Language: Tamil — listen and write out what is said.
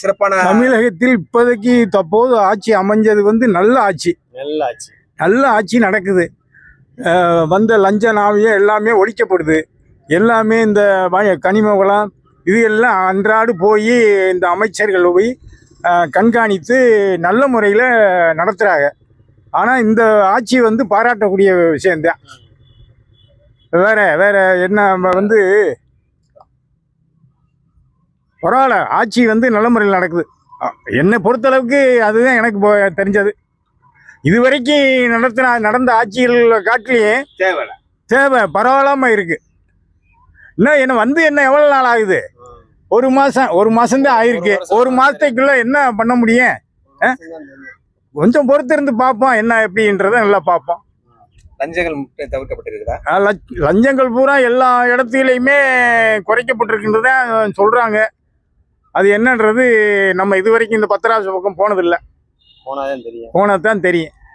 சிறப்பான தமிழகத்தில் இப்போதைக்கு தற்போது ஆட்சி அமைஞ்சது வந்து நல்ல ஆட்சி நடக்குது. வந்த லஞ்ச நாவியம் எல்லாமே ஒழிக்கப்படுது. எல்லாமே இந்த கனிம வளம் இது எல்லாம் அன்றாடு போய் இந்த அமைச்சர்கள் போய் கண்காணித்து நல்ல முறையில் நடத்துகிறாங்க. ஆனால் இந்த ஆட்சி வந்து பாராட்டக்கூடிய விஷயந்தான். வேற என்ன வந்து பரவாயில்ல, ஆட்சி வந்து நல்ல முறையில் நடக்குது. என்னை பொறுத்தளவுக்கு அதுதான் எனக்கு தெரிஞ்சது. இதுவரைக்கும் நடந்த ஆட்சிகள் காட்டிலையும் தேவை பரவாயில்லாம இருக்கு. இன்னும் என்ன எவ்வளோ நாள் ஆகுது? ஒரு மாதம் தான் ஆயிருக்கு. ஒரு மாதத்துக்குள்ள என்ன பண்ண முடியும்? கொஞ்சம் பொறுத்திருந்து பார்ப்போம் என்ன எப்படின்றத நல்லா பார்ப்போம். லஞ்சங்கள் தவிர்க்கப்பட்டிருக்குதா? லஞ்சங்கள் பூரா எல்லா இடத்துலையுமே குறைக்கப்பட்டிருக்கின்றத சொல்றாங்க. அது என்னன்றது நம்ம இதுவரைக்கும் இந்த பத்திராசு பக்கம் போனதில்லை. போனாதான் தெரியும்.